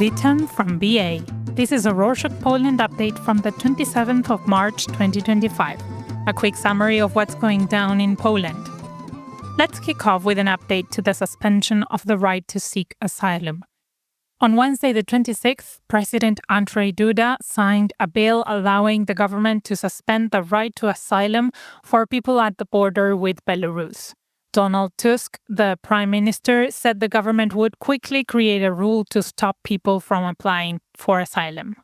Witam from BA. This is a Rorschach Poland update from the 27th of March 2025. A quick summary of what's going down in Poland. Let's kick off with an update to the suspension of the right to seek asylum. On Wednesday the 26th, President Andrzej Duda signed a bill allowing the government to suspend the right to asylum for people at the border with Belarus. Donald Tusk, the prime minister, said the government would quickly create a rule to stop people from applying for asylum.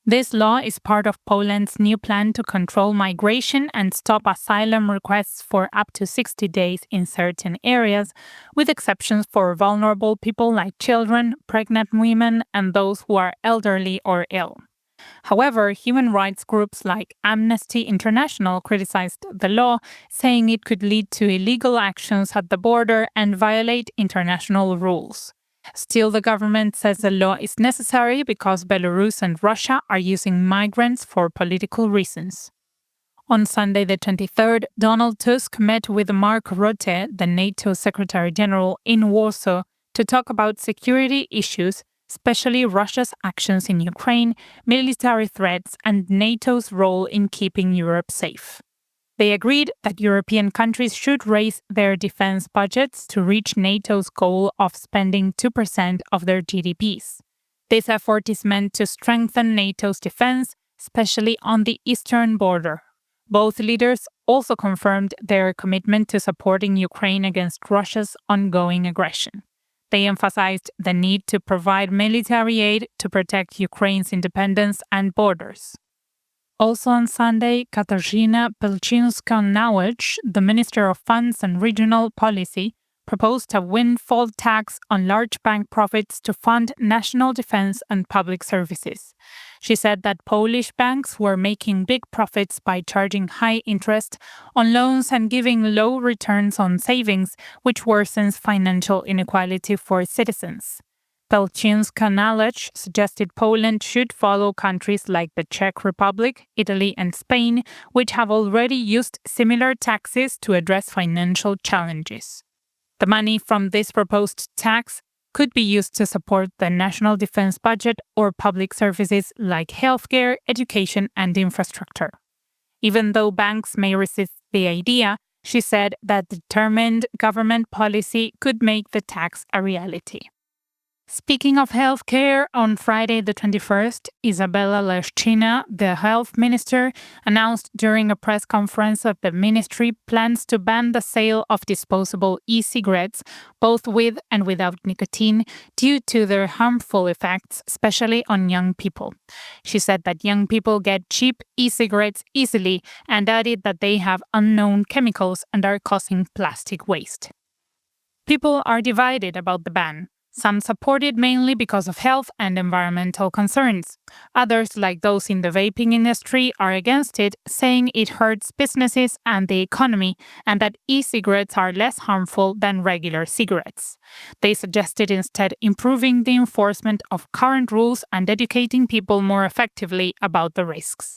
This law is part of Poland's new plan to control migration and stop asylum requests for up to 60 days in certain areas, with exceptions for vulnerable people like children, pregnant women, and those who are elderly or ill. However, human rights groups like Amnesty International criticized the law, saying it could lead to illegal actions at the border and violate international rules. Still, the government says the law is necessary because Belarus and Russia are using migrants for political reasons. On Sunday the 23rd, Donald Tusk met with Mark Rutte, the NATO Secretary General, in Warsaw to talk about security issues, especially Russia's actions in Ukraine, military threats, and NATO's role in keeping Europe safe. They agreed that European countries should raise their defense budgets to reach NATO's goal of spending 2% of their GDPs. This effort is meant to strengthen NATO's defense, especially on the eastern border. Both leaders also confirmed their commitment to supporting Ukraine against Russia's ongoing aggression. They emphasized the need to provide military aid to protect Ukraine's independence and borders. Also on Sunday, Katarzyna Pelczynska-Nałęcz, the Minister of Funds and Regional Policy, proposed a windfall tax on large bank profits to fund national defense and public services. She said that Polish banks were making big profits by charging high interest on loans and giving low returns on savings, which worsens financial inequality for citizens. Pelczynska-Nałęcz suggested Poland should follow countries like the Czech Republic, Italy, and Spain, which have already used similar taxes to address financial challenges. The money from this proposed tax could be used to support the national defense budget or public services like healthcare, education, and infrastructure. Even though banks may resist the idea, she said that determined government policy could make the tax a reality. Speaking of healthcare, on Friday the 21st, Izabela Leszczyna, the health minister, announced during a press conference that the ministry plans to ban the sale of disposable e-cigarettes, both with and without nicotine, due to their harmful effects, especially on young people. She said that young people get cheap e-cigarettes easily and added that they have unknown chemicals and are causing plastic waste. People are divided about the ban. Some support it mainly because of health and environmental concerns. Others, like those in the vaping industry, are against it, saying it hurts businesses and the economy, and that e-cigarettes are less harmful than regular cigarettes. They suggested instead improving the enforcement of current rules and educating people more effectively about the risks.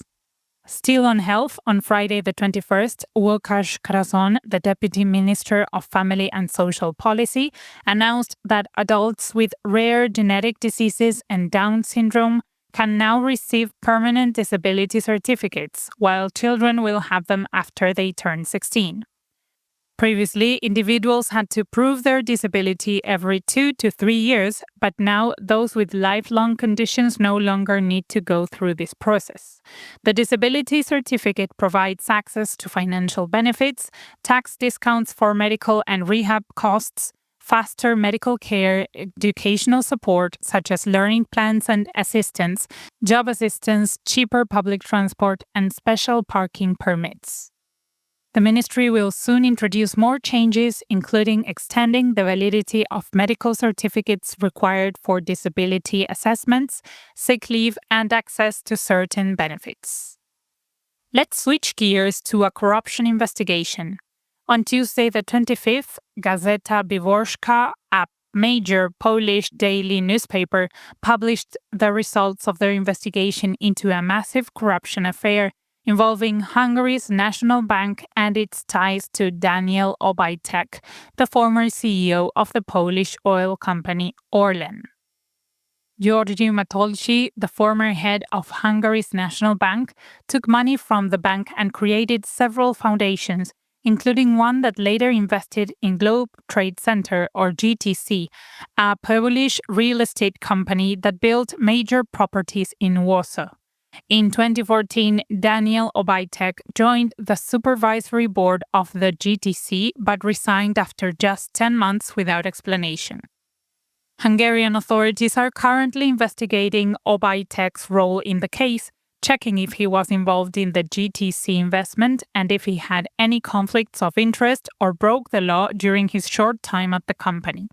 Still on health, on Friday the 21st, Łukasz Krason, the Deputy Minister of Family and Social Policy, announced that adults with rare genetic diseases and Down syndrome can now receive permanent disability certificates, while children will have them after they turn 16. Previously, individuals had to prove their disability every 2 to 3 years, but now those with lifelong conditions no longer need to go through this process. The disability certificate provides access to financial benefits, tax discounts for medical and rehab costs, faster medical care, educational support such as learning plans and assistance, job assistance, cheaper public transport, and special parking permits. The ministry will soon introduce more changes, including extending the validity of medical certificates required for disability assessments, sick leave, and access to certain benefits. Let's switch gears to a corruption investigation. On Tuesday the 25th, Gazeta Wyborcza, a major Polish daily newspaper, published the results of their investigation into a massive corruption affair involving Hungary's National Bank and its ties to Daniel Obajtek, the former CEO of the Polish oil company Orlen. György Matolcsi, the former head of Hungary's National Bank, took money from the bank and created several foundations, including one that later invested in Globe Trade Center, or GTC, a Polish real estate company that built major properties in Warsaw. In 2014, Daniel Obajtek joined the supervisory board of the GTC but resigned after just 10 months without explanation. Hungarian authorities are currently investigating Obajtek's role in the case, checking if he was involved in the GTC investment and if he had any conflicts of interest or broke the law during his short time at the company.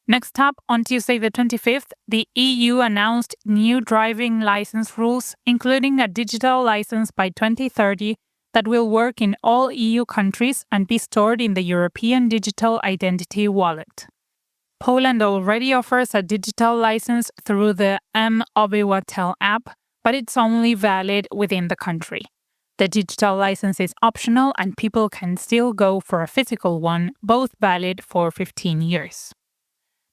Next up, on Tuesday the 25th, the EU announced new driving license rules, including a digital license by 2030 that will work in all EU countries and be stored in the European Digital Identity Wallet. Poland already offers a digital license through the mObywatel app, but it's only valid within the country. The digital license is optional and people can still go for a physical one, both valid for 15 years.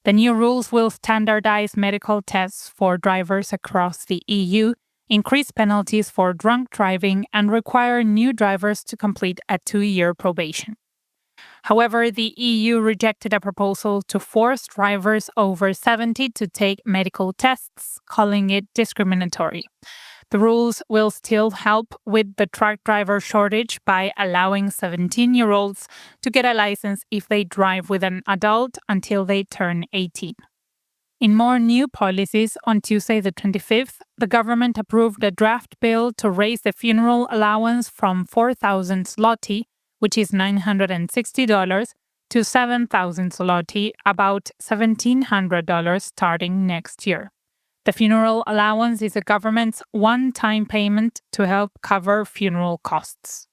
The new rules will standardize medical tests for drivers across the EU, increase penalties for drunk driving, and require new drivers to complete a 2-year probation. However, the EU rejected a proposal to force drivers over 70 to take medical tests, calling it discriminatory. The rules will still help with the truck driver shortage by allowing 17-year-olds to get a license if they drive with an adult until they turn 18. In more new policies, on Tuesday the 25th, the government approved a draft bill to raise the funeral allowance from 4,000 zloty, which is $960, to 7,000 zloty, about $1,700 starting next year. The funeral allowance is the government's one-time payment to help cover funeral costs.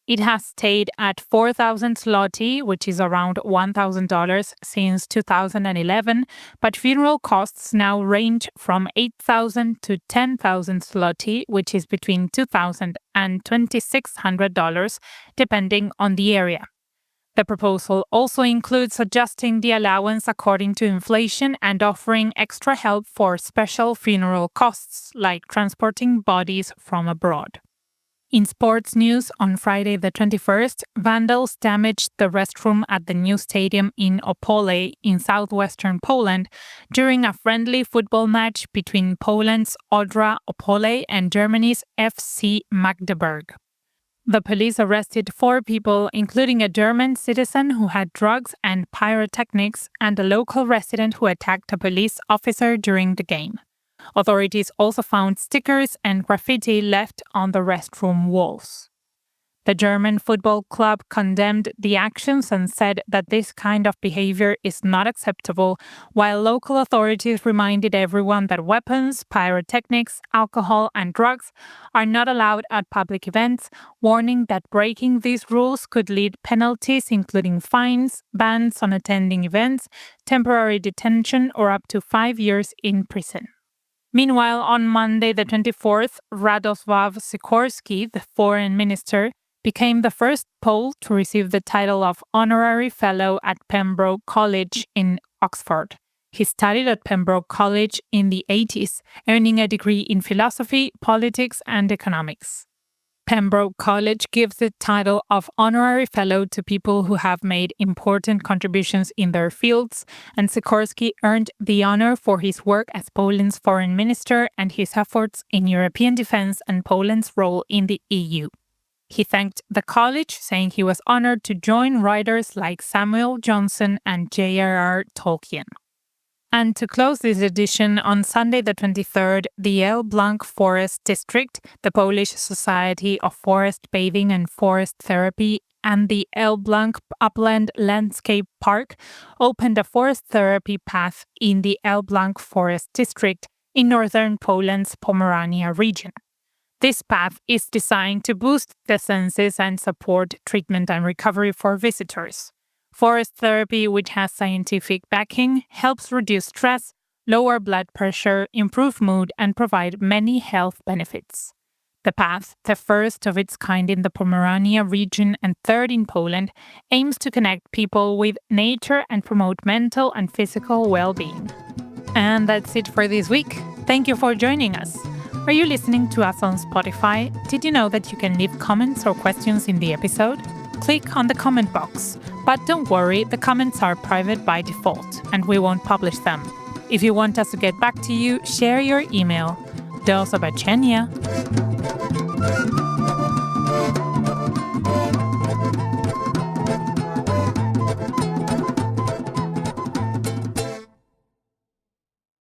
It has stayed at 4,000 zloty, which is around $1,000, since 2011, but funeral costs now range from 8,000 to 10,000 zloty, which is between $2,000 and $2,600, depending on the area. The proposal also includes adjusting the allowance according to inflation and offering extra help for special funeral costs, like transporting bodies from abroad. In sports news, on Friday the 21st, vandals damaged the restroom at the new stadium in Opole in southwestern Poland during a friendly football match between Poland's Odra Opole and Germany's FC Magdeburg. The police arrested 4 people, including a German citizen who had drugs and pyrotechnics and a local resident who attacked a police officer during the game. Authorities also found stickers and graffiti left on the restroom walls. The German football club condemned the actions and said that this kind of behavior is not acceptable, while local authorities reminded everyone that weapons, pyrotechnics, alcohol, and drugs are not allowed at public events, warning that breaking these rules could lead penalties including fines, bans on attending events, temporary detention, or up to 5 years in prison. Meanwhile, on Monday the 24th, Radosław Sikorski, the foreign minister, became the first Pole to receive the title of Honorary Fellow at Pembroke College in Oxford. He studied at Pembroke College in the 80s, earning a degree in philosophy, politics, and economics. Pembroke College gives the title of Honorary Fellow to people who have made important contributions in their fields, and Sikorski earned the honor for his work as Poland's foreign minister and his efforts in European defense and Poland's role in the EU. He thanked the college, saying he was honored to join writers like Samuel Johnson and J.R.R. Tolkien. And to close this edition, on Sunday the 23rd, the Elbląg Forest District, the Polish Society of Forest Bathing and Forest Therapy, and the Elbląg Upland Landscape Park opened a forest therapy path in the Elbląg Forest District in northern Poland's Pomerania region. This path is designed to boost the senses and support treatment and recovery for visitors. Forest therapy, which has scientific backing, helps reduce stress, lower blood pressure, improve mood, and provide many health benefits. The path, the first of its kind in the Pomerania region and third in Poland, aims to connect people with nature and promote mental and physical well-being. And that's it for this week. Thank you for joining us. Are you listening to us on Spotify? Did you know that you can leave comments or questions in the episode? Click on the comment box. But don't worry, the comments are private by default, and we won't publish them. If you want us to get back to you, share your email. Do zobaczenia!